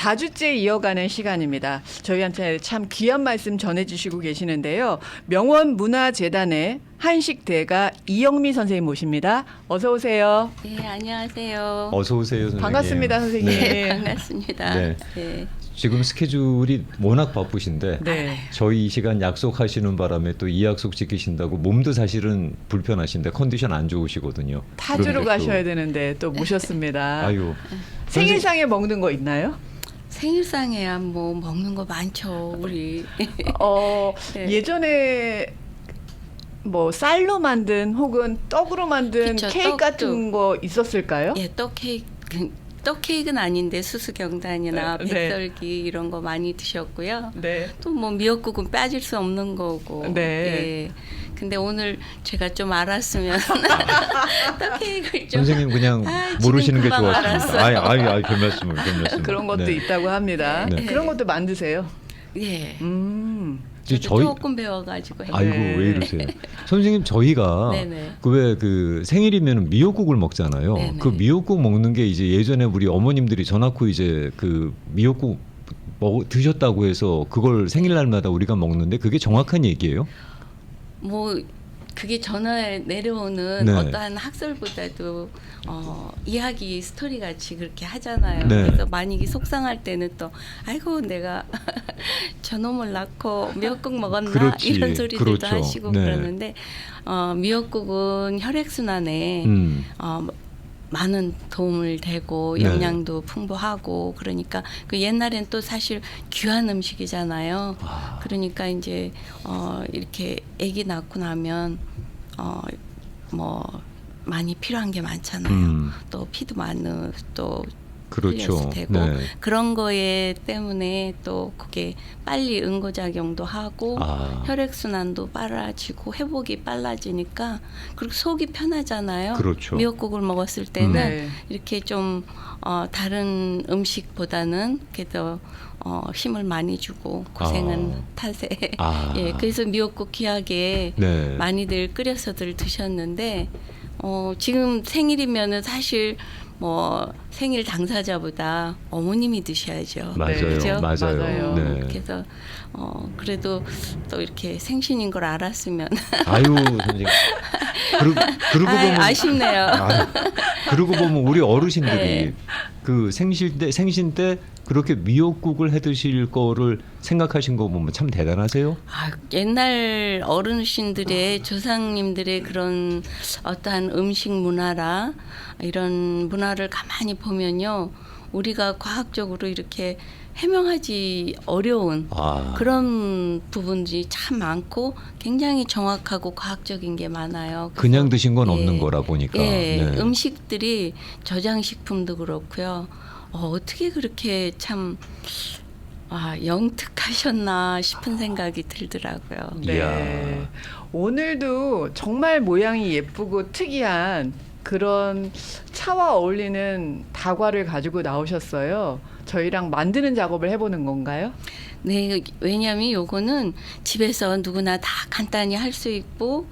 4주째 이어가는 시간입니다. 저희한테 참 귀한 말씀 전해주시고 계시는데요. 명원문화재단의 한식대가 이영미 선생님 모십니다. 어서 오세요. 네, 안녕하세요. 어서 오세요, 선생님. 반갑습니다, 선생님. 네, 반갑습니다. 네. 네. 지금 스케줄이 워낙 바쁘신데 네. 저희 이 시간 약속하시는 바람에 또 이 약속 지키신다고 몸도 사실은 불편하신데 컨디션 안 좋으시거든요. 타주로 그런데 또- 가셔야 되는데 또 모셨습니다. 아유. 생일상에 먹는 거 있나요? 생일상에야 뭐 먹는 거 많죠, 우리. 네. 예전에 뭐 쌀로 만든 혹은 떡으로 만든 그쵸, 케이크 떡도. 같은 거 있었을까요? 예, 떡 케이크는 아닌데 수수경단이나 네. 백설기 이런 거 많이 드셨고요. 네. 또 뭐 미역국은 빠질 수 없는 거고. 네. 예. 근데 오늘 제가 좀 알았으면 떡 케이크를 좀 선생님 그냥 지금 모르시는 게 금방 좋았습니다. 알았어요. 아이, 별 말씀을. 그런 것도 네. 있다고 합니다. 네. 그런 것도 만드세요. 예. 이제 저도 조금 배워가지고 아이고 네. 왜 이러세요? 선생님 저희가 네네. 그 생일이면 미역국을 먹잖아요. 네네. 그 미역국 먹는 게 이제 예전에 우리 어머님들이 전 낳고 이제 그 미역국 드셨다고 해서 그걸 생일날마다 우리가 먹는데 그게 정확한 얘기예요? 뭐 그게 전화에 내려오는 네. 어떠한 학설보다도 이야기 스토리 같이 그렇게 하잖아요. 네. 그래서 만약에 속상할 때는 또 아이고 내가 저놈을 낳고 미역국 먹었나 그렇지. 이런 소리들도 그렇죠. 하시고 네. 그러는데 미역국은 혈액순환에 많은 도움을 되고 네. 영양도 풍부하고 그러니까 그 옛날엔 또 사실 귀한 음식이잖아요. 그러니까 이제 이렇게 아기 낳고 나면 뭐 많이 필요한 게 많잖아요. 또 피도 많은 또 그렇죠. 흘려서 되고 네. 그런 거에 때문에 또 그게 빨리 응고작용도 하고 혈액순환도 빨라지고 회복이 빨라지니까 그리고 속이 편하잖아요. 그렇죠. 미역국을 먹었을 때는 네. 이렇게 좀 다른 음식보다는 그래도 힘을 많이 주고 고생한 탓에 예, 그래서 미역국 귀하게 네. 많이들 끓여서들 드셨는데 지금 생일이면은 사실 뭐 생일 당사자보다 어머님이 드셔야죠. 맞아요. 그죠? 맞아요. 네. 그래서 그래도 또 이렇게 생신인 걸 알았으면 아유, 선생님. 그러고 보면 아쉽네요. 그러고 보면 우리 어르신들이 네. 그 생신 때 그렇게 미역국을 해 드실 거를 생각하신 거 보면 참 대단하세요. 옛날 어르신들의 조상님들의 그런 어떠한 음식 문화라 이런 문화를 가만히 보면요. 우리가 과학적으로 이렇게 해명하지 어려운 그런 부분들이 참 많고 굉장히 정확하고 과학적인 게 많아요. 그냥 드신 건 예, 없는 거라 보니까. 예, 네. 음식들이 저장식품도 그렇고요. 어떻게 그렇게 참 영특하셨나 싶은 생각이 들더라고요. 네. 이야. 오늘도 정말 모양이 예쁘고 특이한 그런 차와 어울리는 다과를 가지고 나오셨어요. 저희랑 만드는 작업을 해보는 건가요? 네, 왜냐하면 요거는 집에서 누구나 다 간단히 할 수 있고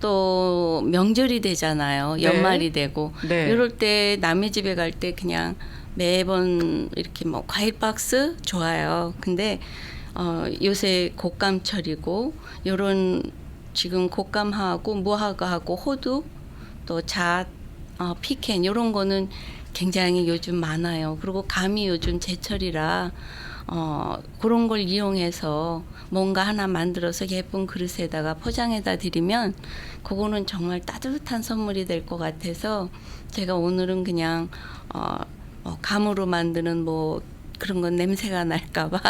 또 명절이 되잖아요. 네. 연말이 되고 네. 이럴 때 남의 집에 갈 때 그냥 매번 이렇게 뭐 과일 박스 좋아요. 근데 요새 곶감철이고 요런 지금 곶감하고 무화과하고 호두 또 잣, 피켄 이런 거는 굉장히 요즘 많아요. 그리고 감이 요즘 제철이라 그런 걸 이용해서 뭔가 하나 만들어서 예쁜 그릇에다가 포장해다 드리면 그거는 정말 따뜻한 선물이 될 것 같아서 제가 오늘은 그냥 감으로 만드는 뭐 그런 건 냄새가 날까봐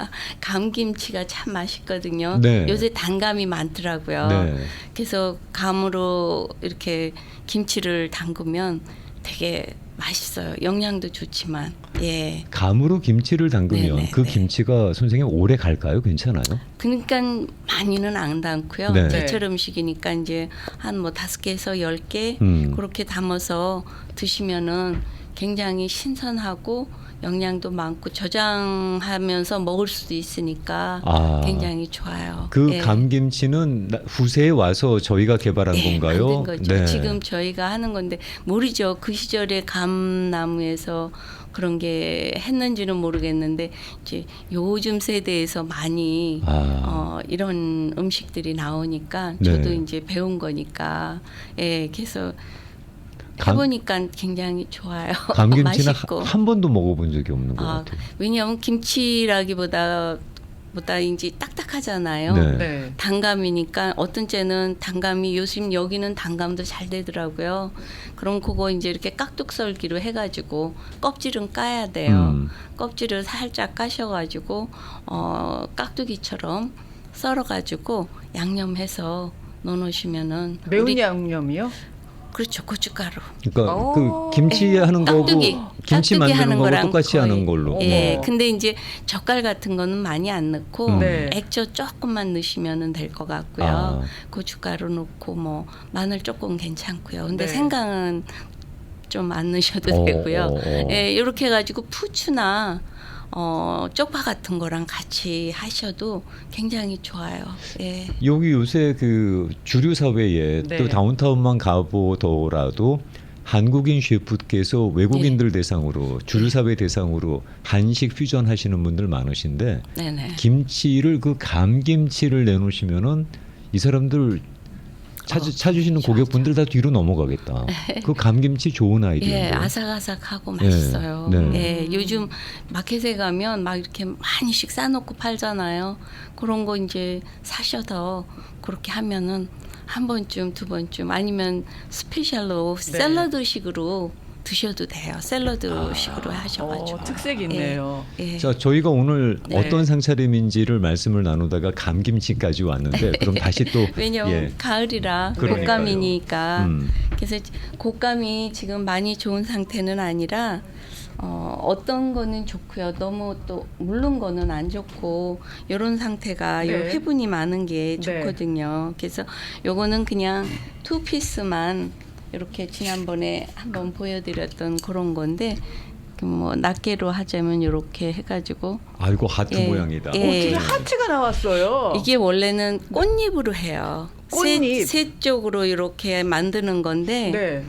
감김치가 참 맛있거든요. 네. 요새 단감이 많더라고요. 네. 그래서 감으로 이렇게 김치를 담그면 되게 맛있어요. 영양도 좋지만 예. 감으로 김치를 담그면 네네, 그 네. 김치가 선생님 오래 갈까요? 괜찮아요? 그러니까 많이는 안 담고요. 네. 제철 음식이니까 이제 한 뭐 5개에서 10개 그렇게 담아서 드시면은 굉장히 신선하고 영양도 많고 저장하면서 먹을 수도 있으니까 굉장히 좋아요. 그 예. 감김치는 후세에 와서 저희가 개발한 건가요? 만든 거죠. 지금 저희가 하는 건데 모르죠. 그 시절에 감나무에서 그런 게 했는지는 모르겠는데 이제 요즘 세대에서 많이 이런 음식들이 나오니까 저도 네. 이제 배운 거니까 예, 그래서 감- 해보니까 굉장히 좋아요. 감김치는 맛있고. 한 번도 먹어본 적이 없는 것 아, 같아요. 왜냐하면 김치라기보다 이제 딱딱하잖아요. 네. 네. 단감이니까 어떤 때는 단감이 요즘 여기는 단감도 잘 되더라고요. 그럼 그거 이제 이렇게 깍둑썰기로 해가지고 껍질은 까야 돼요. 껍질을 살짝 까셔가지고 깍두기처럼 썰어가지고 양념해서 넣어놓으시면은 매운 우리- 양념이요? 그렇죠, 고춧가루. 그러니까 오. 그 김치 하는 거고 깍두기. 김치 깍두기 만드는 하는 거고 거랑 똑같이 거의- 하는 걸로. 예, 어머. 근데 이제 젓갈 같은 거는 많이 안 넣고 네. 액젓 조금만 넣으시면 될 것 같고요. 아. 고춧가루 넣고 뭐 마늘 조금 괜찮고요. 근데 네. 생강은 좀 안 넣으셔도 어, 되고요. 어, 어. 예, 이렇게 해가지고 푸추나 쪽파 같은 거랑 같이 하셔도 굉장히 좋아요. 예. 여기 요새 그 주류 사회에 네. 또 다운타운만 가보더라도 한국인 셰프께서 외국인들 대상으로 주류 사회 대상으로 한식 퓨전 하시는 분들 많으신데 네네. 김치를 그 감김치를 내놓으시면은 이 사람들 찾으시는 고객분들 다 뒤로 넘어가겠다. 그 감김치 좋은 예, 아이디어인데. 아삭아삭하고 네, 맛있어요. 네. 예, 요즘 마켓에 가면 막 이렇게 많이씩 싸놓고 팔잖아요. 그런 거 이제 사셔서 그렇게 하면은 한 번쯤, 두 번쯤 아니면 스페셜로 네. 샐러드식으로 드셔도 돼요. 샐러드식으로 하셔가지고. 특색이 있네요. 예, 예. 자, 저희가 오늘 네. 어떤 상차림인지를 말씀을 나누다가 감김치까지 왔는데 그럼 다시 또 왜냐면 예. 가을이라 그러니까요. 곶감이니까. 음. 그래서 곶감이 지금 많이 좋은 상태는 아니라 어떤 거는 좋고요. 너무 또 물른 거는 안 좋고 이런 상태가 네. 요 회분이 많은 게 네. 좋거든요. 그래서 요거는 그냥 투 피스만 이렇게 지난번에 한번 보여드렸던 그런 건데 뭐 낱개로 하자면 이렇게 해가지고 아이고 하트 예. 모양이다. 예. 어떻게 하트가 나왔어요? 이게 원래는 꽃잎으로 해요. 꽃잎. 세 쪽으로 이렇게 만드는 건데 네.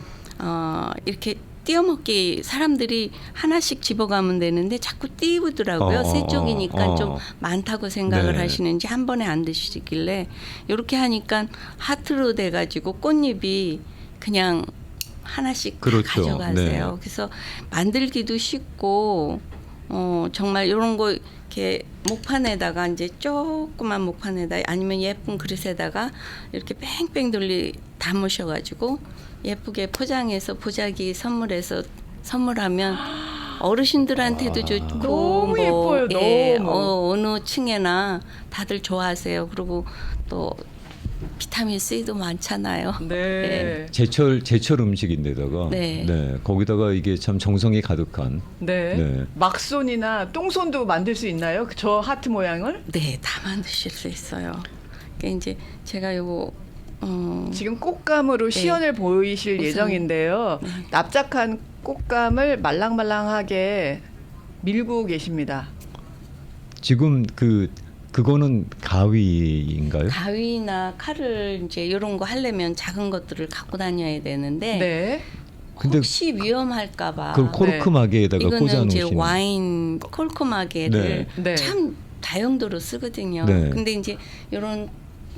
이렇게 띄어먹기 사람들이 하나씩 집어가면 되는데 자꾸 띄우더라고요. 세 쪽이니까 좀 많다고 생각을 네. 하시는지 한 번에 안 드시길래 이렇게 하니까 하트로 돼가지고 꽃잎이 그냥 하나씩 다 그렇죠. 가져가세요. 네. 그래서 만들기도 쉽고 정말 이런 거 이렇게 목판에다가 이제 조그만 목판에다 아니면 예쁜 그릇에다가 이렇게 뺑뺑 돌리 담으셔가지고 예쁘게 포장해서 보자기 선물하면 어르신들한테도 좋고 너무 예뻐요, 너무. 어느 층에나 다들 좋아하세요. 그리고 또 비타민 C도 많잖아요. 네. 제철 음식인데다가 네. 거기다가 이게 참 정성이 가득한 네. 네. 막손이나 똥손도 만들 수 있나요? 저 하트 모양을? 네, 다 만드실 수 있어요. 그러니까 이제 제가 요거 지금 꽃감으로 시연을 보이실 우선- 예정인데요. 납작한 꽃감을 말랑말랑하게 밀고 계십니다. 지금 그거는 가위인가요? 가위나 칼을 이제 이런 거 하려면 작은 것들을 갖고 다녀야 되는데 네. 근데 혹시 위험할까봐 그 코르크마개에다가 꽂아 이거는 이제 놓으시는. 와인 콜코마개를 네. 네. 참 다용도로 쓰거든요. 네. 근데 이제 이런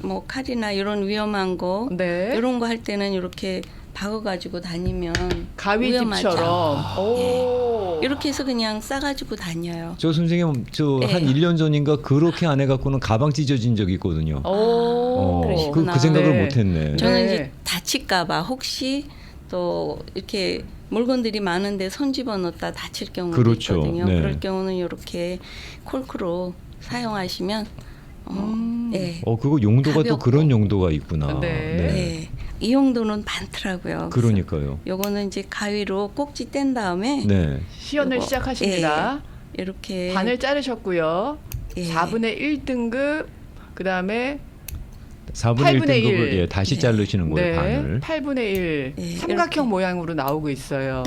뭐 칼이나 이런 위험한 거 네. 이런 거 할 때는 이렇게 박아가지고 다니면 가위집처럼. 위험하죠. 오. 이렇게 해서 그냥 싸가지고 다녀요. 저 선생님 저 한 네. 1년 전인가 그렇게 안 해갖고는 가방 찢어진 적이 있거든요. 오. 그러시구나. 그 생각을 네. 못했네. 저는 네. 이제 다칠까봐 혹시 또 이렇게 물건들이 많은데 손 집어넣다 다칠 경우도 그렇죠. 있거든요. 네. 그럴 경우는 이렇게 콜크로 사용하시면 예. 그거 용도가 또 가볍고. 그런 용도가 있구나. 네. 네. 이 용도는 많더라고요. 그러니까요. 요거는 이제 가위로 꼭지 뗀 다음에 네. 시연을 요거, 시작하십니다. 이렇게 반을 자르셨고요. 예. 4분의 1등급 그다음에 4분의 8분의 1 등급을 1. 예, 다시 네. 자르시는 거예요, 네, 반을. 8분의 1 네, 삼각형 이렇게. 모양으로 나오고 있어요.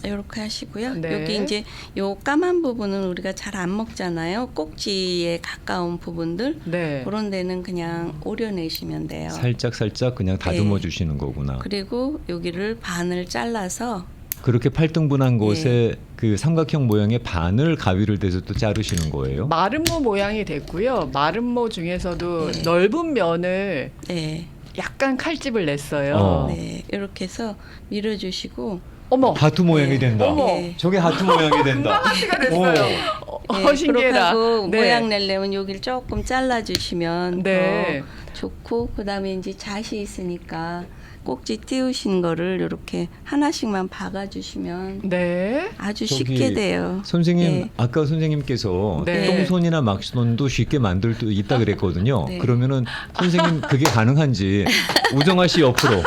이렇게 하시고요. 네. 여기 이제 요 까만 부분은 우리가 잘 안 먹잖아요. 꼭지에 가까운 부분들 네. 그런 데는 그냥 오려내시면 돼요. 살짝 그냥 다듬어 주시는 거구나. 그리고 여기를 반을 잘라서 그렇게 8등분한 곳에 그 삼각형 모양의 반을 가위를 대서 또 자르시는 거예요? 마름모 모양이 됐고요. 마름모 중에서도 네. 넓은 면을 네. 약간 칼집을 냈어요. 어. 네. 이렇게 해서 밀어주시고 어머, 하트 모양이 네. 된다. 어머. 네. 저게 하트 모양이 된다. 하트가 됐어요. 네, 신기해라. 그렇게 하고 네. 모양 내려면 여기를 조금 잘라주시면 네. 더 좋고 그다음에 이제 잣이 있으니까 꼭지 띄우신 거를 이렇게 하나씩만 박아주시면 네. 아주 저기 쉽게 돼요. 선생님 네. 아까 선생님께서 네. 똥손이나 막손도 쉽게 만들 수 있다 그랬거든요. 네. 그러면은 선생님 그게 가능한지 우정아 씨 옆으로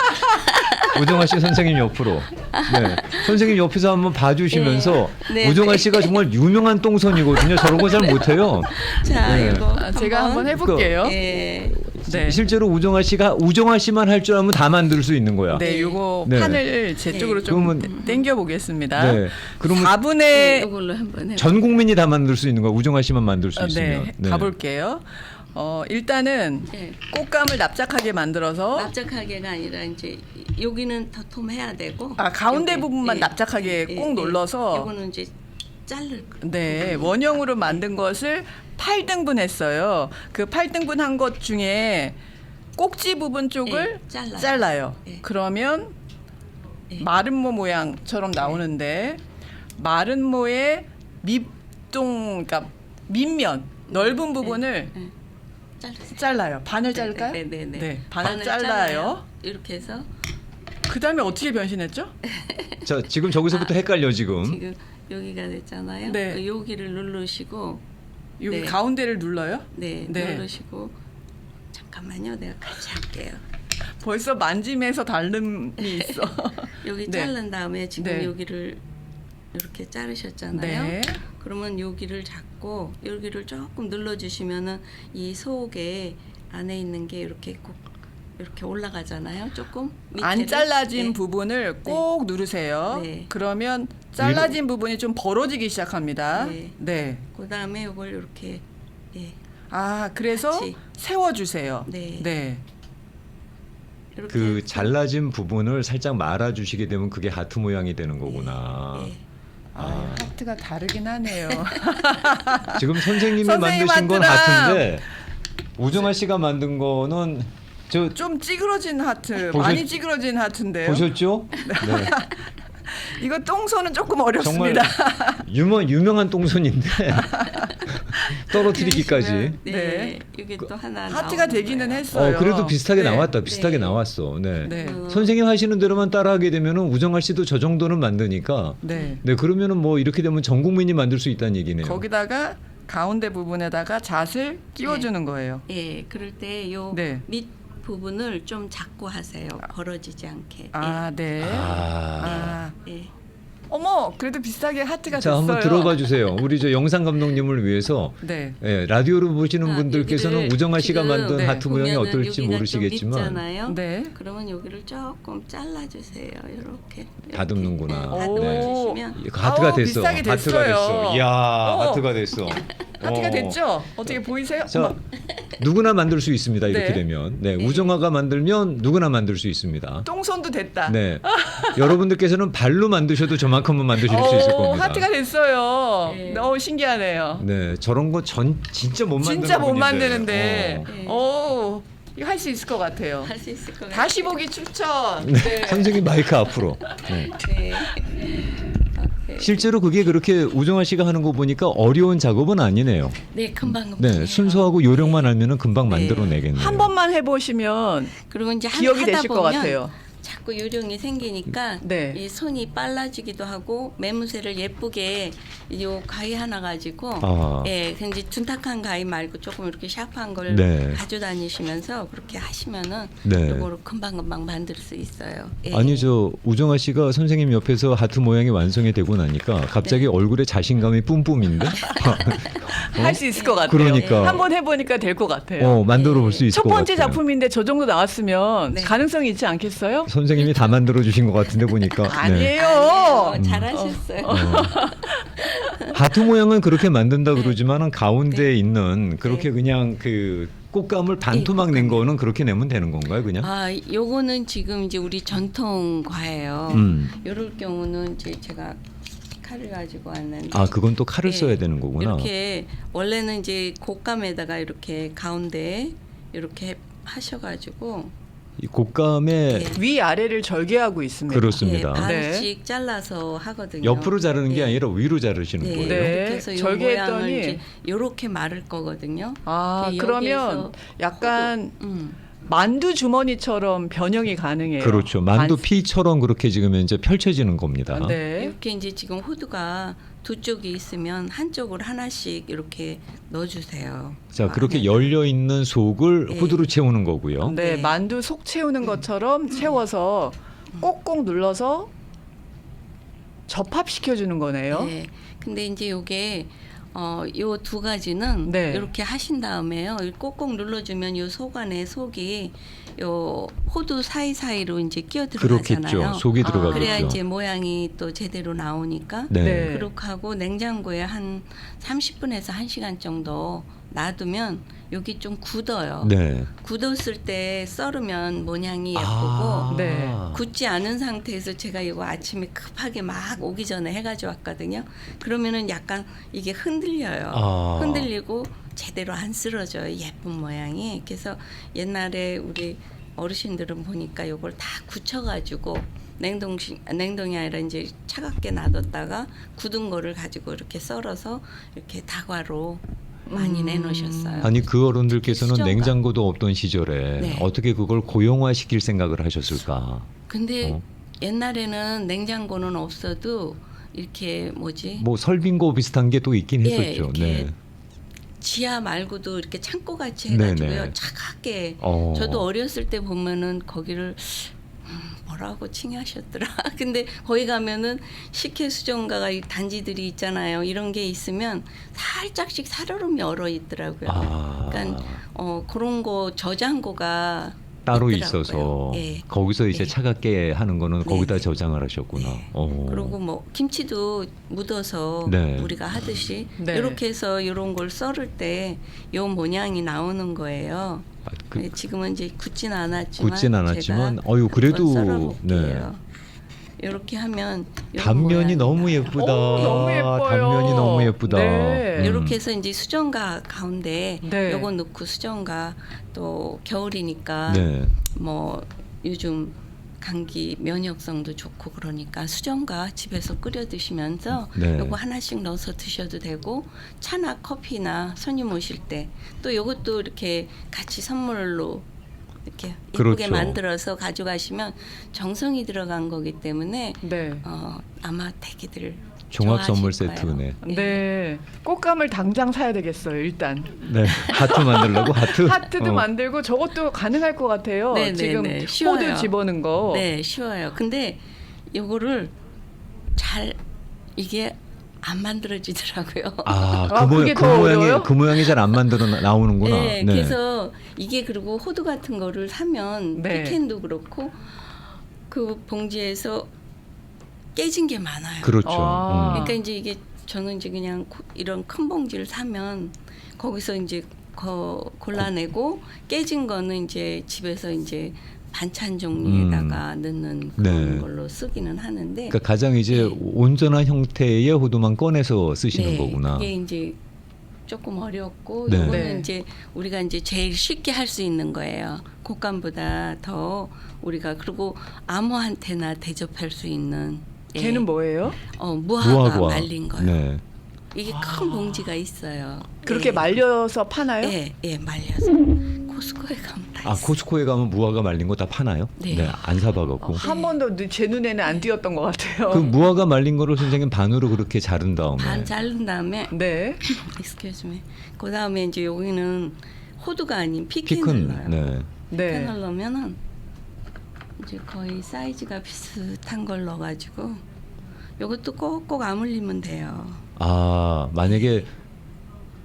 우정아 씨 선생님 옆으로 네. 선생님 옆에서 한번 봐주시면서 네. 우정아 씨가 정말 유명한 똥손이거든요. 저런 거 잘 못해요. 자, 네. 이거 제가 한번 해볼게요. 예. 네. 실제로 우정아 씨가 우정아 씨만 할 줄 알면 다 만들 수 있는 거야. 네, 요거 네. 판을 제 쪽으로 좀 그러면- 당겨 보겠습니다. 네. 그러면 4분의 이걸로 한번 해. 전 국민이 다 만들 수 있는 거야. 우정아 씨만 만들 수 네, 있으면. 네. 가볼게요. 일단은 네. 꽃감을 납작하게 만들어서 납작하게가 아니라 이제 여기는 더 톰해야 되고 가운데 여기, 부분만 예, 납작하게 예, 꼭 예. 눌러서 이거는 이제 자를 거. 네, 원형으로 만든 것을 8등분했어요. 그 8등분한 것 중에 꼭지 부분 쪽을 예, 잘라요. 잘라요. 예. 그러면 예. 마름모 모양처럼 나오는데 마름모의 밑동, 그러니까 밑면 넓은 부분을 예. 잘라주세요. 잘라요. 반을 자를까요? 네네네. 네, 반을 잘라요. 이렇게 해서 그 다음에 어떻게 변신했죠? 자, 지금 저기서부터 헷갈려 지금. 지금 여기가 됐잖아요. 네. 여기를 누르시고 여기 네. 가운데를 눌러요? 네, 네. 누르시고 잠깐만요. 내가 같이 할게요. 벌써 만짐에서 다름이 있어. 여기 네. 자른 다음에 지금 네. 여기를 이렇게 자르셨잖아요. 네. 그러면 여기를 잡고 여기를 조금 눌러주시면은 이 속에 안에 있는 게 이렇게 꼭 이렇게 올라가잖아요. 조금 안 밑에를. 잘라진 네. 부분을 꼭 누르세요. 네. 그러면 잘라진 부분이 좀 벌어지기 시작합니다. 네. 네. 그다음에 이걸 이렇게 예, 아, 그래서 같이. 세워주세요. 네. 네. 이렇게 그 해서- 잘라진 부분을 살짝 말아주시게 되면 그게 하트 모양이 되는 거구나. 예. 아, 하트가 다르긴 하네요. 지금 선생님이 만드신 건 선생님한테랑 하트인데 우정아 씨가 만든 거는 저 좀 찌그러진 하트, 보셨- 많이 찌그러진 하트인데요. 보셨죠? 네. 이거 똥손은 조금 정말 어렵습니다. 유명한 똥손인데 떨어뜨리기까지. 네. 네. 이게 또 하나 하트가 나오는 되기는 거예요. 했어요. 그래도 비슷하게 네. 나왔다. 비슷하게 네. 나왔어. 네. 네. 선생님 하시는 대로만 따라하게 되면은 우정아 씨도 저 정도는 만드니까. 네. 네, 그러면은 뭐 이렇게 되면 전 국민이 만들 수 있다는 얘기네요. 거기다가 가운데 부분에다가 잣을 끼워주는 거예요. 예, 그럴 때 요 네. 밑 부분을 좀 잡고 하세요. 벌어지지 않게. 아, 네. 아. 예. 어머, 그래도 비슷하게 하트가 자, 됐어요. 한번 들어봐 주세요. 우리 저 영상 감독님을 위해서 네. 예, 라디오로 보시는 아, 분들께서는 여기를 우정아 씨가 지금 만든 네, 하트 모양이 보면은 어떨지 여기가 모르시겠지만 좀 밉잖아요. 네. 그러면 여기를 조금 잘라주세요. 이렇게. 다듬는구나. 다듬어 네. 주시면 하트가 아우, 됐어. 비슷하게 하트가 됐어요. 됐어. 이야, 어. 하트가 됐어. 하트가 됐죠? 어떻게 보이세요? 자, 어머, 누구나 만들 수 있습니다. 이렇게 네. 되면. 네, 우정아가 만들면 누구나 만들 수 있습니다. 똥손도 됐다. 네. 여러분들께서는 발로 만드셔도 저만큼은 만드실 수 있을 겁니다. 하트가 됐어요. 네. 너무 신기하네요. 네, 저런 거 진짜 못 만드는 진짜 못 분인데. 만드는데, 네. 이거 할 수 있을 것 같아요. 할 수 있을 것 같아요. 다시 보기 추천. 네. 네. 선생님 마이크 앞으로. 네. 네. 오케이. 실제로 그게 그렇게 우정아 씨가 하는 거 보니까 어려운 작업은 아니네요. 네, 금방 네, 순서하고 요령만 알면은 금방 네. 만들어내겠네요. 한 번만 해보시면 그리고 이제 기억이 하다 되실 것 보면 같아요. 자꾸 요령이 생기니까 네. 이 손이 빨라지기도 하고 매무새를 예쁘게 요 가위 하나 가지고 아. 예, 근데 둔탁한 가위 말고 조금 이렇게 샤프한 걸 네. 가져다니시면서 그렇게 하시면은 네. 요거를 금방금방 만들 수 있어요. 예. 아니 저 우정아 씨가 선생님 옆에서 하트 모양이 완성이 되고 나니까 갑자기 얼굴에 자신감이 뿜뿜인데 할 수 있을 것 같아요. 그러니까. 한번 해보니까 될 것 같아요. 만들어 볼 수 있을 첫 것 번째 같아요. 작품인데 저 정도 나왔으면 네. 가능성이 있지 않겠어요? 선생님이 다 만들어 주신 것 같은데 보니까. 네. 아니에요. 아니에요. 잘하셨어요. 하트 모양은 그렇게 만든다 그러지만은 가운데에 네. 있는 그렇게 그냥 그 꽃감을 반토막 낸 거는 그렇게 내면 되는 건가요, 그냥? 아, 요거는 지금 이제 우리 전통 과예요. 요럴 경우는 이제 제가 칼을 가지고 왔는데. 아, 그건 또 칼을 예, 써야 되는 거구나. 이렇게 원래는 이제 곶감에다가 이렇게 가운데 이렇게 하셔가지고 이 곶감에 예. 위 아래를 절개하고 있습니다. 그렇습니다. 반씩 잘라서 하거든요. 옆으로 자르는 게 네. 아니라 위로 자르시는 네. 거예요. 네. 이렇게 해서 요 절개했더니 모양을 이제 요렇게 마를 거거든요. 아, 이렇게 그러면 여기에서 약간 호두, 만두 주머니처럼 변형이 가능해요. 그렇죠. 만두 반- 피처럼 그렇게 지금 이제 펼쳐지는 겁니다. 네. 이렇게 이제 지금 호두가 두 쪽이 있으면 한쪽으로 하나씩 이렇게 넣어주세요. 자, 그렇게 안에다. 열려 있는 속을 네. 호두로 채우는 거고요. 네, 네. 만두 속 채우는 것처럼 채워서 꼭꼭 눌러서 접합시켜 주는 거네요. 네. 근데 이제 요게 요 두 가지는 네. 이렇게 하신 다음에요. 이 꼭꼭 눌러주면 요 속 안에 속이 요 호두 사이사이로 이제 끼어 들어가잖아요. 그렇겠죠. 속이 아, 들어가겠죠. 그래야 이제 모양이 또 제대로 나오니까 네. 네. 그렇게 하고 냉장고에 한 30분에서 1시간 정도 놔두면 여기 좀 굳어요. 네. 굳었을 때 썰으면 모양이 예쁘고 아. 네. 굳지 않은 상태에서 제가 이거 아침에 급하게 막 오기 전에 해가지고 왔거든요. 그러면은 약간 이게 흔들려요. 아. 흔들리고 제대로 안 쓰러져요. 예쁜 모양이. 그래서 옛날에 우리 어르신들은 보니까 이걸 다 굳혀가지고 냉동이 아니라 이제 차갑게 놔뒀다가 굳은 거를 가지고 이렇게 썰어서 이렇게 다과로 많이 내놓으셨어요. 아니 그 어른들께서는 수정가. 냉장고도 없던 시절에 네. 어떻게 그걸 고용화시킬 생각을 하셨을까? 근데 어? 옛날에는 냉장고는 없어도 이렇게 뭐지? 뭐 설빙고 비슷한 게 또 있긴 예, 했었죠. 이렇게 네. 지하 말고도 이렇게 창고 같이 해가지고요. 네네. 차갑게. 어. 저도 어렸을 때 보면은 거기를 뭐라고 칭하셨더라. 근데 거기 가면은 식혜 수정가가 이 단지들이 있잖아요. 이런 게 있으면 살짝씩 살얼음이 얼어 있더라고요. 아. 그러니까 그런 거 저장고가 따로 있더라고요. 있어서 예. 거기서 이제 예. 차갑게 하는 거는 네. 거기다 저장을 하셨구나. 네. 어. 그리고 뭐 김치도 묻어서 네. 우리가 하듯이 네. 이렇게 해서 이런 걸 썰을 때 요 모양이 나오는 거예요. 아, 그, 네, 지금은 이제 굳진 않았지만 굳진 않았지만 제가 어유 한번 그래도 썰어볼게요. 이렇게 하면 요런 단면이 모양이 너무 나와요. 예쁘다. 오, 너무 예뻐요. 단면이 너무 예쁘다. 네. 이렇게 해서 이제 수정가 가운데 네. 요거 넣고 수정가 또 겨울이니까 네. 뭐 요즘 감기 면역성도 좋고 그러니까 수정가 집에서 끓여 드시면서 네. 요거 하나씩 넣어서 드셔도 되고 차나 커피나 손님 오실 때 또 요것도 이렇게 같이 선물로 이렇게 예쁘게 그렇죠. 만들어서 가져가시면 정성이 들어간 거기 때문에 네. 아마 되게들 종합 선물 좋아하실 거예요. 세트네. 네. 꽃감을 당장 사야 되겠어요. 일단. 네. 하트 만들려고 하트. 하트도 어. 만들고 저것도 가능할 것 같아요. 네, 네, 지금 네. 쉬워요. 호두 집어넣은 거. 네, 쉬워요. 근데 요거를 잘 이게 안 만들어지더라고요. 아, 아, 그게 더 어려워요? 그 모양이 잘 안 만들어 나오는구나. 네, 그래서 이게 그리고 호두 같은 거를 사면 네. 피켄도 그렇고 그 봉지에서 깨진 게 많아요. 그렇죠. 아. 그러니까 이제 이게 저는 이제 그냥 이런 큰 봉지를 사면 거기서 이제 골라내고 깨진 거는 이제 집에서 이제 반찬 종류에다가 넣는 그런 네. 걸로 쓰기는 하는데 그러니까 가장 이제 네. 온전한 형태의 호두만 꺼내서 쓰시는 네, 거구나. 그게 이제 조금 어렵고 네. 이거는 네. 이제 우리가 이제 제일 쉽게 할 수 있는 거예요. 곶감보다 더 우리가 그리고 아무한테나 대접할 수 있는 걔는 뭐예요? 무화과 말린 거요. 네. 이게 큰 봉지가 있어요. 그렇게 예. 말려서 파나요? 예, 예, 말려서 코스코에 가면 다 아, 있어요. 코스코에 가면 무화과 말린 거 다 파나요? 네. 안 사봐갖고. 한 번도 제 눈에는 안 띄었던 것 같아요. 그 무화과 말린 거를 선생님 반으로 그렇게 자른 다음에. 반 자른 다음에 네. excuse me. 그 다음에 이제 여기는 호두가 아닌 피켄을 피큰. 넣어요. 네. 네. 피켄을 넣으면은 이제 거의 사이즈가 비슷한 걸 넣어가지고 요것도 꼭꼭 아물리면 돼요. 아, 만약에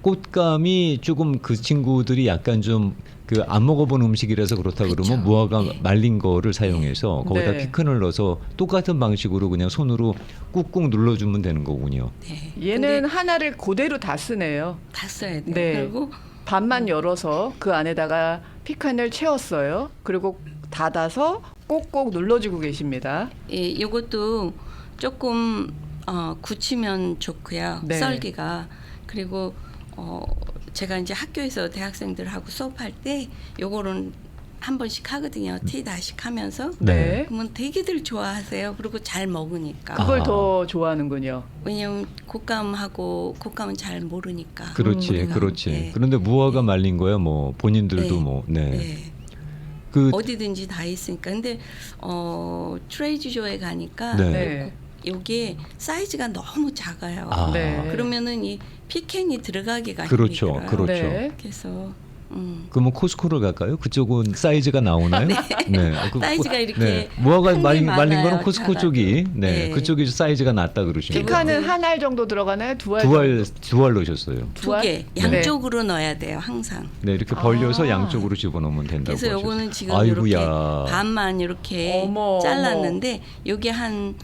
꽃감이 조금 그 친구들이 약간 좀 그 안 먹어본 음식이라서 그렇다 그렇죠. 그러면 무화과 네. 말린 거를 사용해서 거기다 네. 피큰을 넣어서 똑같은 방식으로 그냥 손으로 꾹꾹 눌러주면 되는 거군요. 네. 얘는 근데 하나를 그대로 다 쓰네요. 다 써야 돼요. 네. 그리고 반만 열어서 그 안에다가 피칸을 채웠어요. 그리고 닫아서 꼭꼭 눌러주고 계십니다. 예, 이것도 조금 굳히면 좋고요. 네. 썰기가. 그리고 제가 이제 학교에서 대학생들하고 수업할 때 요거는 한 번씩 하거든요. T-씩 하면서. 네. 그러면 되게들 좋아하세요. 그리고 잘 먹으니까. 그걸 아. 더 좋아하는군요. 왜냐면 곶감은 잘 모르니까. 그렇지, 우리가. 그렇지. 네. 그런데 무화과 말린 거야, 뭐 본인들도 네. 뭐, 네. 네. 그 어디든지 다 있으니까. 근데 트레이지조에 가니까 네. 네. 요게 사이즈가 너무 작아요. 아. 네. 그러면은 이 피캔이 들어가기가 그렇죠, 힘들어요. 그렇죠. 네. 그래서 그러면 코스코를 갈까요? 그쪽은 사이즈가 나오나요? 네. 사이즈가 이렇게 무화과 한 말린 개 거는 많아요, 코스코 작아도. 쪽이 네. 그쪽이 사이즈가 낫다 그러시네요. 피칸은 한 알 정도 들어가나요? 두 알? 두 알 넣으셨어요. 두 개 네. 양쪽으로 넣어야 돼요 항상. 네, 이렇게 벌려서 아. 양쪽으로 집어넣으면 된다고 그래서 하셨어요. 요거는 지금 이렇게 아이고야. 반만 이렇게 어머, 잘랐는데 요게 한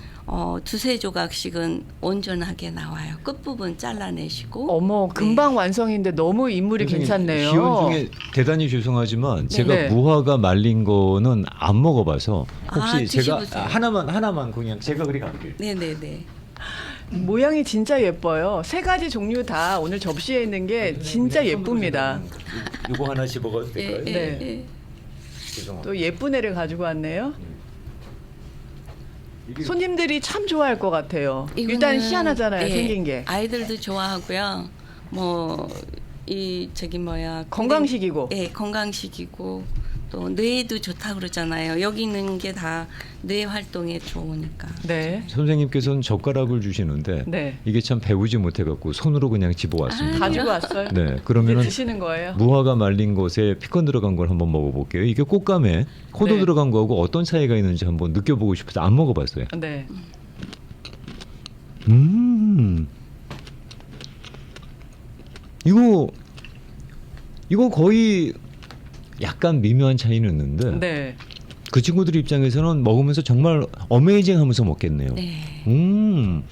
두세 조각씩은 온전하게 나와요. 끝부분 잘라내시고. 어머, 금방 완성인데 너무 인물이 선생님, 괜찮네요. 시연 중에 대단히 죄송하지만 제가 네. 무화과 말린 거는 안 먹어봐서 혹시 아, 제가 드셔보세요. 하나만 그냥 제가 그리 갈게요. 네네네. 모양이 진짜 예뻐요. 세 가지 종류 다 오늘 접시에 있는 게 진짜 예쁩니다. 이거 하나 집어가도 될까요? 예, 네. 예, 예. 죄송합니다. 또 예쁜 애를 가지고 왔네요. 이게 손님들이 참 좋아할 것 같아요. 일단 이거는, 희한하잖아요, 예, 생긴 게. 아이들도 좋아하고요. 뭐 이 건강식이고. 예, 건강식이고 또 뇌에도 좋다 그러잖아요. 여기 있는 게 다 뇌 활동에 좋으니까. 네. 선생님께서는 젓가락을 주시는데 네. 이게 참 배우지 못해갖고 손으로 그냥 집어왔습니다. 가지고 왔어요. 네, 이제 그러면은 드시는 거예요. 무화과 말린 것에 피컨 들어간 걸 한번 먹어볼게요. 이게 꽃감에 코도 네. 들어간 거하고 어떤 차이가 있는지 한번 느껴보고 싶어서 안 먹어봤어요. 네. 이거 거의 약간 미묘한 차이는 있는데 네. 그 친구들 입장에서는 먹으면서 정말 어메이징하면서 먹겠네요. 네.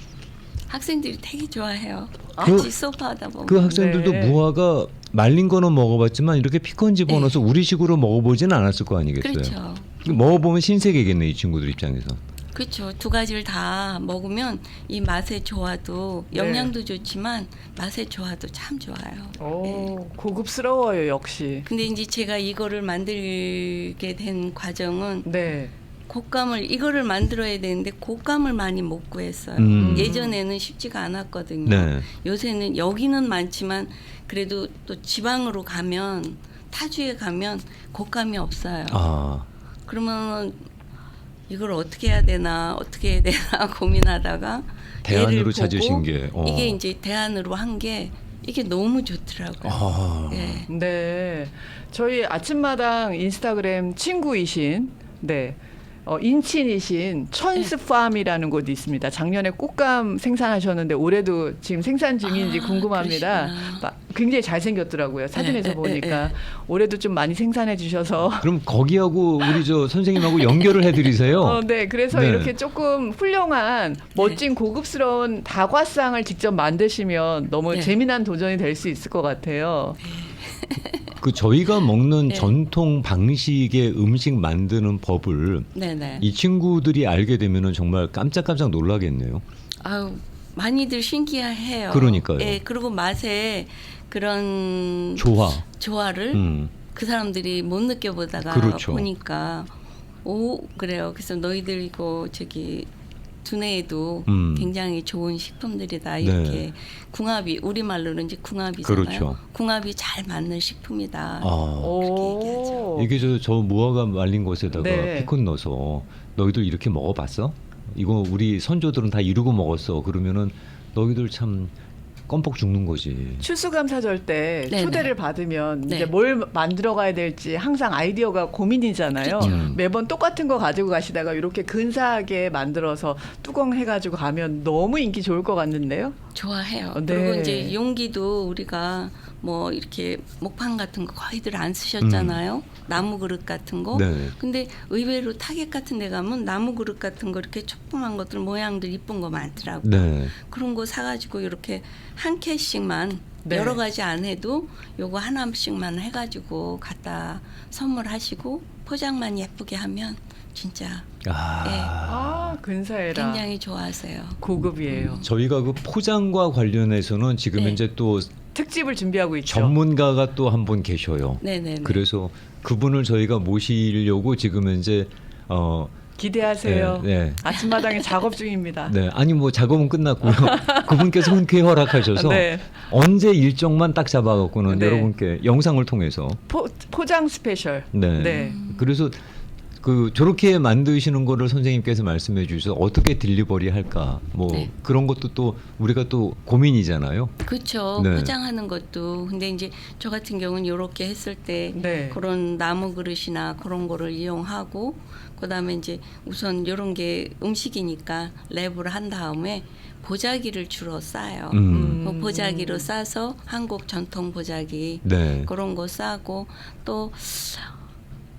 학생들이 되게 좋아해요. 그- 같이 소파하다 보면. 그 학생들도 네. 무화과 말린 거는 먹어봤지만 이렇게 피컨 집어넣어서 우리식으로 먹어보지는 않았을 거 아니겠어요. 그렇죠. 먹어보면 신세계겠네 이 친구들 입장에서. 그렇죠. 두 가지를 다 먹으면 이 맛의 조화도 네. 영양도 좋지만 맛의 조화도 참 좋아요. 오, 고급스러워요, 역시. 근데 이제 제가 이거를 만들게 된 과정은 네. 이거를 만들어야 되는데 곶감을 많이 못 구했어요. 예전에는 쉽지가 않았거든요. 네. 요새는 여기는 많지만 그래도 또 지방으로 가면 타주에 가면 곶감이 없어요. 아, 그러면 이걸 어떻게 해야 되나 고민하다가 대안으로 얘를 보고 찾으신 게, 이게 이제 대안으로 한 게 이게 너무 좋더라고요. 아. 네. 네. 저희 아침마당 인스타그램 친구이신, 네. 인친이신 천스팜이라는 곳이 있습니다. 작년에 꽃감 생산하셨는데 올해도 지금 생산 중인지 아, 궁금합니다. 그러시구나. 굉장히 잘생겼더라고요. 사진에서 네, 보니까. 올해도 좀 많이 생산해 주셔서. 그럼 거기하고 우리 저 선생님하고 연결을 해드리세요. 네. 그래서 네. 이렇게 조금 훌륭한 멋진 고급스러운 다과상을 직접 만드시면 너무 네. 재미난 도전이 될 수 있을 것 같아요. 그 저희가 먹는 네. 전통 방식의 음식 만드는 법을 네네. 이 친구들이 알게 되면은 정말 깜짝깜짝 놀라겠네요. 아유 많이들 신기해해요. 그러니까요. 예, 그리고 맛에 그런 조화를 음. 그 사람들이 못 느껴보다가 그렇죠. 보니까 그래요. 그래서 너희들 이거 두뇌에도 굉장히 좋은 식품들이다. 이렇게 네. 궁합이 우리말로는 이제 궁합이잖아요. 그렇죠. 궁합이 잘 맞는 식품이다. 아. 오. 이게 저 무화과 말린 것에다가 네. 피콘 넣어서 너희들 이렇게 먹어봤어? 이거 우리 선조들은 다 이러고 먹었어. 그러면은 너희들 참 껌뻑 죽는 거지. 추수감사절 때 네네. 초대를 받으면 네. 이제 뭘 만들어 가야 될지 항상 아이디어가 고민이잖아요. 매번 똑같은 거 가지고 가시다가 이렇게 근사하게 만들어서 뚜껑 해가지고 가면 너무 인기 좋을 것 같는데요. 좋아해요. 네. 그리고 이제 용기도 우리가 뭐 이렇게 목판 같은 거 거의들 안 쓰셨잖아요. 나무 그릇 같은 거. 네. 근데 의외로 타겟 같은 데 가면 나무 그릇 같은 거 이렇게 조그만 것들 모양들 이쁜 거 많더라고요. 네. 그런 거 사가지고 이렇게 한 캔씩만 네. 여러 가지 안 해도 요거 하나씩만 해가지고 갖다 선물하시고 포장만 예쁘게 하면 진짜 아, 근사해라. 굉장히 좋아하세요. 고급이에요. 저희가 그 포장과 관련해서는 지금 네. 이제 또 특집을 준비하고 있죠. 전문가가 또 한 분 계셔요. 네네네. 그래서 그분을 저희가 모시려고 지금 이제 기대하세요. 네, 네. 아침마당에 작업 중입니다. 네, 아니 뭐 작업은 끝났고요. 그분께서 흔쾌히 허락하셔서 네. 언제 일정만 딱 잡아갖고는 네. 여러분께 영상을 통해서 포장 스페셜. 네. 네. 그래서 그 저렇게 만드시는 거를 선생님께서 말씀해 주셔서 어떻게 딜리버리 할까 뭐 네. 그런 것도 또 우리가 또 고민이잖아요. 그렇죠. 네. 포장하는 것도. 근데 이제 저 같은 경우는 이렇게 했을 때 네. 그런 나무 그릇이나 그런 거를 이용하고 그다음에 이제 우선 이런 게 음식이니까 랩을 한 다음에 보자기를 주로 싸요. 그 보자기로 싸서 한국 전통 보자기 네. 그런 거 싸고 또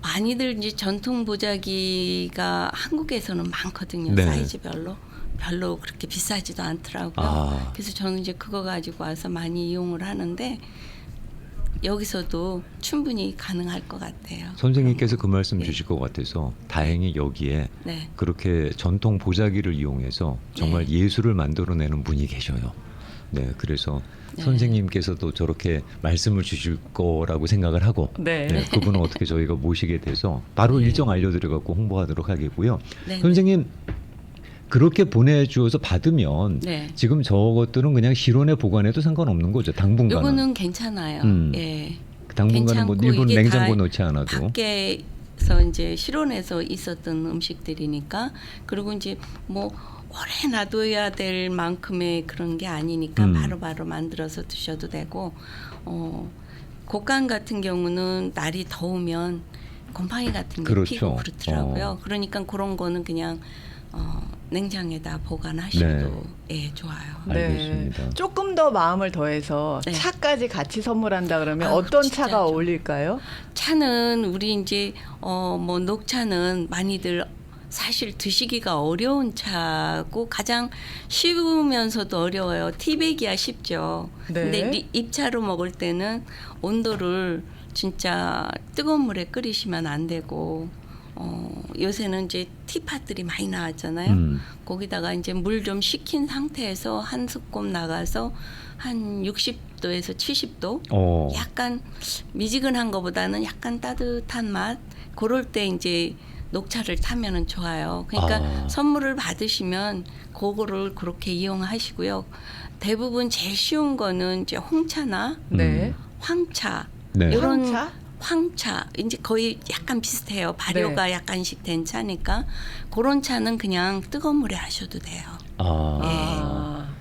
많이들 이제 전통 보자기가 한국에서는 많거든요. 네. 사이즈별로. 별로 그렇게 비싸지도 않더라고요. 아. 그래서 저는 이제 그거 가지고 와서 많이 이용을 하는데 여기서도 충분히 가능할 것 같아요. 선생님께서 그 말씀 네. 주실 것 같아서 다행히 여기에 네. 그렇게 전통 보자기를 이용해서 정말 예술을 만들어내는 분이 계셔요. 네, 그래서 네. 선생님께서도 저렇게 말씀을 주실 거라고 생각을 하고 네. 네, 그분은 어떻게 저희가 모시게 돼서 바로 일정 알려드려갖고 홍보하도록 하겠고요. 네. 선생님 그렇게 보내주어서 받으면 네. 지금 저것들은 그냥 실온에 보관해도 상관없는 거죠. 당분간은. 요거는 괜찮아요. 예. 당분간은 뭐 괜찮고 일본 이게 냉장고 다 넣지 않아도. 밖에서 이제 실온에서 있었던 음식들이니까 그리고 이제 뭐 오래 놔둬야 될 만큼의 그런 게 아니니까 바로바로 만들어서 드셔도 되고 곶감 같은 경우는 날이 더우면 곰팡이 같은 게 그렇죠. 피고 그렇더라고요. 그러니까 그런 거는 그냥 냉장에다 보관하셔도 예, 좋아요. 알겠습니다. 조금 더 마음을 더해서 네. 차까지 같이 선물한다 그러면 아유, 어떤 진짜 차가 좋아. 어울릴까요? 차는 우리 이제 뭐 녹차는 많이들 사실 드시기가 어려운 차고 가장 쉬우면서도 어려워요. 티백이야 쉽죠. 네. 근데 잎차로 먹을 때는 온도를 진짜 뜨거운 물에 끓이시면 안 되고 요새는 이제 티팟들이 많이 나왔잖아요. 거기다가 이제 물 좀 식힌 상태에서 한 스곱 나가서 한 60도에서 70도 약간 미지근한 것보다는 약간 따뜻한 맛 그럴 때 이제 녹차를 타면은 좋아요. 그러니까 선물을 받으시면 그거를 그렇게 이용하시고요. 대부분 제일 쉬운 거는 이제 홍차나 네. 황차 네. 이런 황차? 황차 이제 거의 약간 비슷해요. 발효가 약간씩 된 차니까 그런 차는 그냥 뜨거운 물에 하셔도 돼요.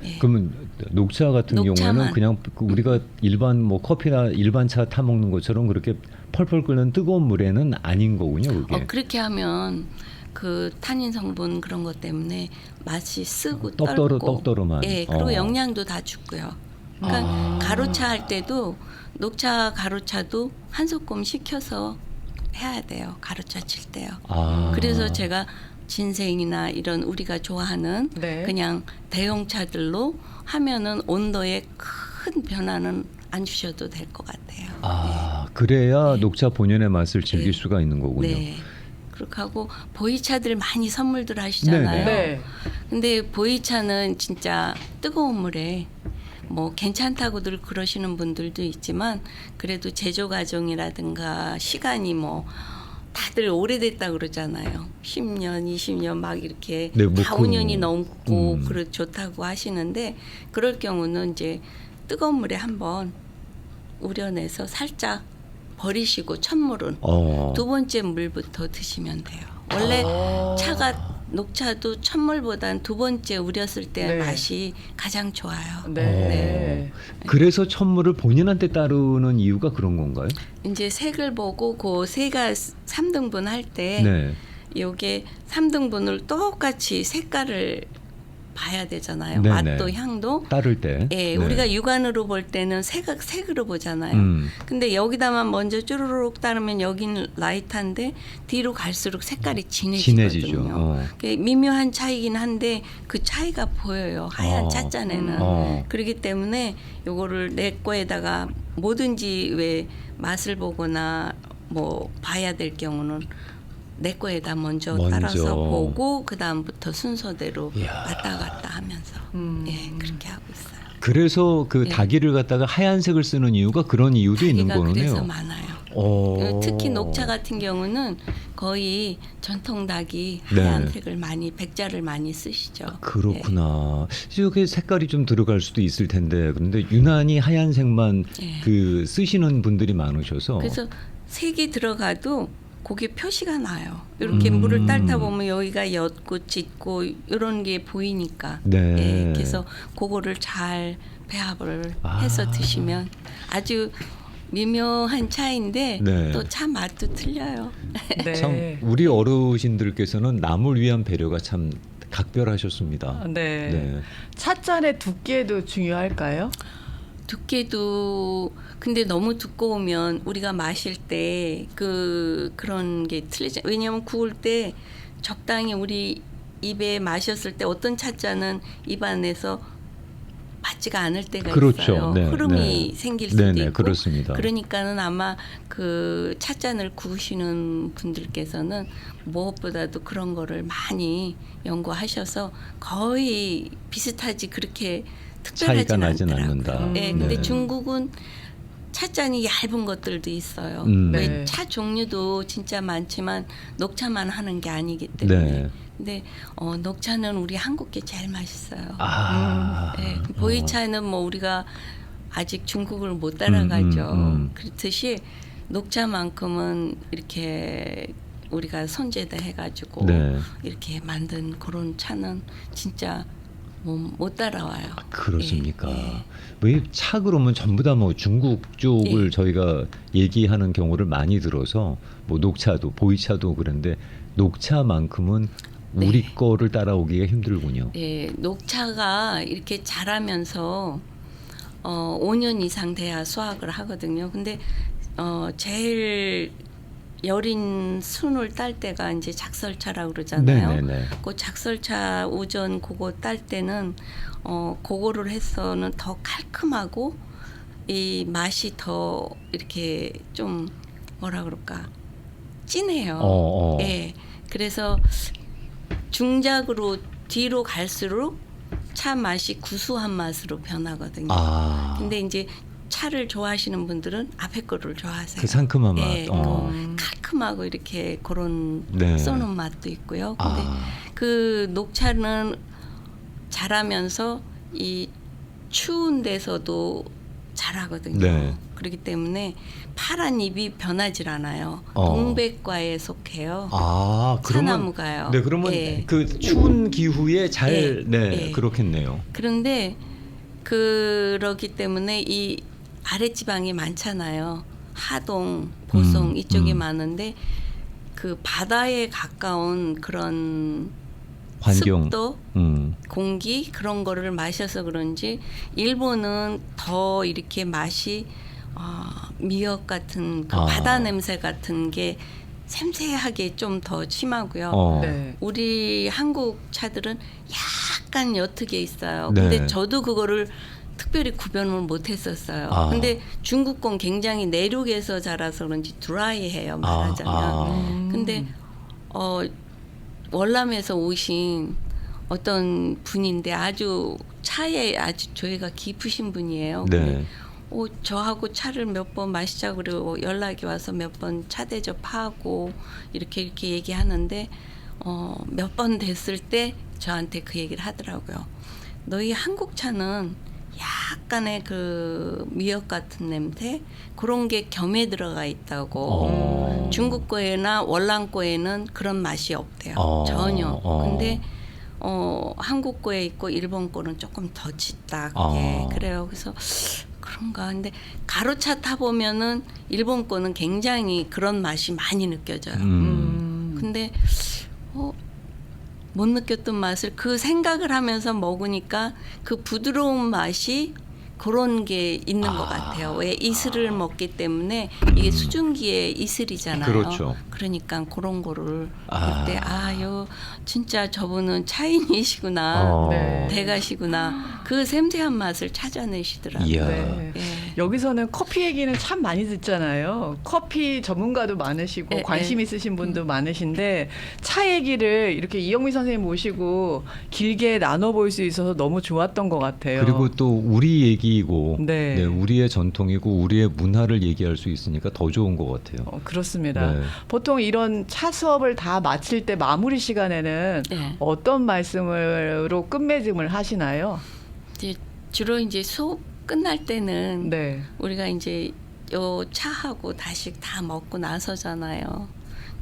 예. 그러면 녹차 같은 녹차만. 경우에는 그냥 우리가 일반 뭐 커피나 일반 차 타 먹는 것처럼 그렇게 펄펄 끓는 뜨거운 물에는 아닌 거군요, 그게. 그렇게 하면 그 탄닌 성분 그런 것 때문에 맛이 쓰고 떡더러- 떫고 떡더러만. 예, 그리고 영양도 다 죽고요. 그러니까 가루차 할 때도 녹차 가루차도 한 소끔 식혀서 해야 돼요. 가루차 칠 때요. 그래서 제가 진생이나 이런 우리가 좋아하는 네. 그냥 대용차들로 하면은 온도에 큰 변화는 안 주셔도 될 것 같아요. 그래야 네. 녹차 본연의 맛을 즐길 네. 수가 있는 거군요. 네. 그렇게 하고 보이차들 많이 선물들 하시잖아요. 네. 근데 보이차는 진짜 뜨거운 물에 뭐 괜찮다고들 그러시는 분들도 있지만 그래도 제조 과정이라든가 시간이 뭐 다들 오래됐다 그러잖아요. 10년, 20년 막 이렇게 네, 뭐 다 그- 5년이 넘고 그래 좋다고 하시는데 그럴 경우는 이제 뜨거운 물에 한번 우려내서 살짝 버리시고 첫물은 두 번째 물부터 드시면 돼요. 원래 차가 녹차도 첫물보단 두 번째 우렸을 때 네. 맛이 가장 좋아요. 네. 그래서 천물을 본인한테 따르는 이유가 그런 건가요? 이제 색을 보고 그 세가 3등분 할 때 네. 요게 3등분을 똑같이 색깔을 봐야 되잖아요. 네네. 맛도 향도. 따를 때. 예, 네. 우리가 육안으로 볼 때는 색으로 보잖아요. 근데 여기다만 먼저 쭈루룩 따르면 여기는 라이트한데 뒤로 갈수록 색깔이 진해지거든요. 진해지죠. 그게 미묘한 차이긴 한데 그 차이가 보여요. 하얀 어. 찻잔에는. 그렇기 때문에 요거를 내 거에다가 뭐든지 왜 맛을 보거나 뭐 봐야 될 경우는 내 거에다 먼저 따라서 보고 그 다음부터 순서대로 이야. 왔다 갔다 하면서 예 그렇게 하고 있어요. 그래서 그 예. 다기를 갖다가 하얀색을 쓰는 이유가 그런 이유도 있는 다기가 거네요. 그래서 많아요. 특히 녹차 같은 경우는 거의 전통 닭이 하얀색을 많이 백자를 많이 쓰시죠. 그렇구나. 이렇게 색깔이 좀 들어갈 수도 있을 텐데 그런데 유난히 하얀색만 예. 그 쓰시는 분들이 많으셔서 그래서 색이 들어가도 거기에 표시가 나요. 이렇게 물을 따르다 보면 여기가 옅고 짙고 이런 게 보이니까. 네. 예, 그래서 그거를 잘 배합을 해서 드시면 아주 미묘한 차인데 네. 또 차 맛도 틀려요. 네. 참 우리 어르신들께서는 남을 위한 배려가 참 각별하셨습니다. 네. 네. 찻잔의 두께도 중요할까요? 두께도 근데 너무 두꺼우면 우리가 마실 때 그런 게 틀리죠. 왜냐하면 구울 때 적당히 우리 입에 마셨을 때 어떤 찻잔은 입 안에서 맞지가 않을 때가 그렇죠. 있어요. 네, 흐름이 네. 생길 수도 네네, 있고. 그렇습니다. 그러니까는 아마 그 찻잔을 구우시는 분들께서는 무엇보다도 그런 거를 많이 연구하셔서 거의 비슷하지 그렇게 차이가 특별하진 나진 않더라고요. 않는다. 네, 근데 네. 중국은 찻잔이 얇은 것들도 있어요. 네. 왜 차 종류도 진짜 많지만 녹차만 하는 게 아니기 때문에. 네. 근데 녹차는 우리 한국 게 제일 맛있어요. 네, 어. 보이차는 뭐 우리가 아직 중국을 못 따라가죠. 그렇듯이 녹차만큼은 이렇게 우리가 손재다 해가지고 네. 이렇게 만든 그런 차는 진짜 못 따라와요. 그렇습니까? 예. 왜 차 그러면 전부 다 뭐 중국 쪽을 예. 저희가 얘기하는 경우를 많이 들어서 뭐 녹차도 보이차도 그런데 녹차만큼은 우리 네. 거를 따라오기가 힘들군요. 예, 녹차가 이렇게 자라면서 5년 이상 돼야 수확을 하거든요. 근데 제일 여린 순을 딸 때가 이제 작설차라고 그러잖아요. 네네네. 그 작설차 우전 그거 딸 때는 그거를 해서는 더 칼큼하고 이 맛이 더 이렇게 좀 뭐라 그럴까 진해요. 예, 그래서 중작으로 뒤로 갈수록 차 맛이 구수한 맛으로 변하거든요. 근데 이제 차를 좋아하시는 분들은 앞에 거를 좋아하세요. 그 상큼한 맛. 예, 칼큼하고 이렇게 그런 네. 쏘는 맛도 있고요. 근데 그 녹차는 자라면서 이 추운 데서도 자라거든요. 네. 그렇기 때문에 파란 잎이 변하질 않아요. 어. 동백과에 속해요. 그러면 차나무가요. 네, 그러면 예. 그 추운 기후에 잘 예. 네, 예. 그렇겠네요. 그런데 그러기 때문에 이 아랫지방이 많잖아요. 하동, 보성 이쪽이 많은데 그 바다에 가까운 그런 환경. 습도, 공기 그런 거를 마셔서 그런지 일본은 더 이렇게 맛이 미역 같은 그 바다 냄새 같은 게 샘세하게 좀 더 심하고요. 네. 우리 한국 차들은 약간 옅게 있어요. 네. 근데 저도 그거를 특별히 구별을 못했었어요. 근데 중국 건 굉장히 내륙에서 자라서 그런지 드라이해요, 말하자면. 근데 월남에서 오신 어떤 분인데 아주 차에 아주 조예가 깊으신 분이에요. 네. 저하고 차를 몇 번 마시자고 그러고 연락이 와서 몇 번 차 대접하고 이렇게 얘기하는데 몇 번 됐을 때 저한테 그 얘기를 하더라고요. 너희 한국 차는 약간의 그 미역 같은 냄새 그런 게 겸해 들어가 있다고. 중국 거에나 월남 거에는 그런 맛이 없대요. 전혀. 근데 한국 거에 있고 일본 거는 조금 더 짙다. 그래요. 그래서 그런가. 근데 가로차 타 보면은 일본 거는 굉장히 그런 맛이 많이 느껴져요. 근데 못 느꼈던 맛을 그 생각을 하면서 먹으니까 그 부드러운 맛이 그런 게 있는 것 같아요. 왜 이슬을 먹기 때문에 이게 수증기의 이슬이잖아요. 그렇죠. 그러니까 그런 거를 아. 그때 요 진짜 저분은 차인이시구나. 네. 대가시구나. 그 섬세한 맛을 찾아내시더라고요. 이야. 네. 예. 여기서는 커피 얘기는 참 많이 듣잖아요. 커피 전문가도 많으시고 네, 관심 네. 있으신 분도 많으신데 차 얘기를 이렇게 이영미 선생님 모시고 길게 나눠볼 수 있어서 너무 좋았던 것 같아요. 그리고 또 우리 얘기이고 네. 네, 우리의 전통이고 우리의 문화를 얘기할 수 있으니까 더 좋은 것 같아요. 그렇습니다. 네. 보통 이런 차 수업을 다 마칠 때 마무리 시간에는 네. 어떤 말씀으로 끝맺음을 하시나요? 이제 주로 이제 수업 끝날 때는 네. 우리가 이제 요 차하고 다시 다 먹고 나서잖아요.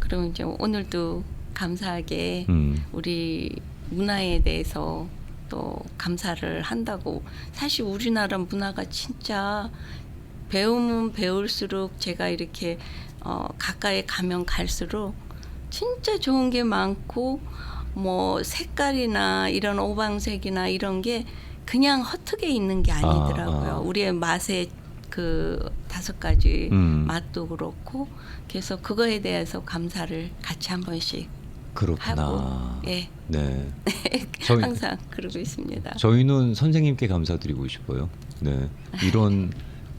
그럼 이제 오늘도 감사하게 우리 문화에 대해서 또 감사를 한다고. 사실 우리나라 문화가 진짜 배우면 배울수록 제가 이렇게 가까이 가면 갈수록 진짜 좋은 게 많고 뭐 색깔이나 이런 오방색이나 이런 게 그냥 허투게 있는 게 아니더라고요. 우리의 맛의 그 5가지 맛도 그렇고 그래서 그거에 대해서 감사를 같이 한 번씩 그렇구나. 하고 예. 네. 항상 그러고 있습니다. 저희는 선생님께 감사드리고 싶어요. 네.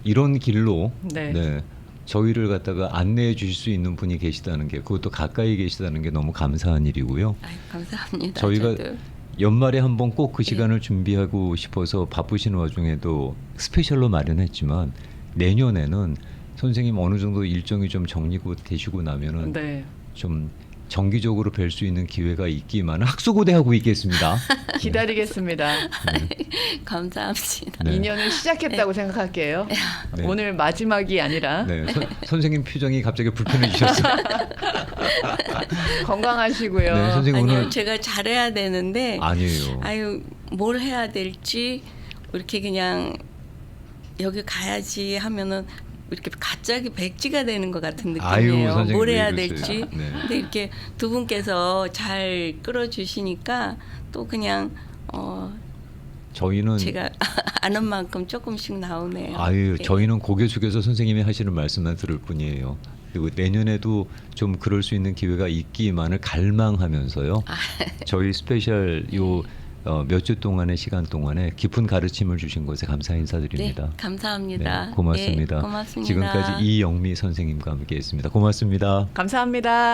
이런 길로 네. 네. 저희를 갖다가 안내해 주실 수 있는 분이 계시다는 게 그것도 가까이 계시다는 게 너무 감사한 일이고요. 아유, 감사합니다. 저희가 저도. 연말에 한번 꼭 그 시간을 준비하고 싶어서 바쁘신 와중에도 스페셜로 마련했지만 내년에는 선생님 어느 정도 일정이 좀 정리고 되시고 나면은 네. 좀 정기적으로 뵐 수 있는 기회가 있기만 학수고대하고 있겠습니다. 기다리겠습니다. 감사합니다. 네. 인연을 시작했다고 생각할게요. 네. 오늘 마지막이 아니라 네, 선생님 표정이 갑자기 불편해지셨어요. 건강하시고요. 네, 선생님 아니요, 오늘 제가 잘해야 되는데 아니에요. 아유 뭘 해야 될지 이렇게 그냥 여기 가야지 하면은 이렇게 갑자기 백지가 되는 것 같은 아유, 느낌이에요. 선생님 뭘 왜 해야 이러세요? 될지. 네. 근데 이렇게 두 분께서 잘 끌어주시니까 또 그냥 저희는 제가 아는 만큼 조금씩 나오네요. 아유, 예. 저희는 고개 숙여서 선생님이 하시는 말씀만 들을 뿐이에요. 그리고 내년에도 좀 그럴 수 있는 기회가 있기만을 갈망하면서요. 저희 스페셜 요 몇 주 동안의 시간 동안에 깊은 가르침을 주신 것에 감사 인사드립니다. 네, 감사합니다. 네, 고맙습니다. 예, 고맙습니다. 지금까지 이영미 선생님과 함께했습니다. 고맙습니다. 감사합니다.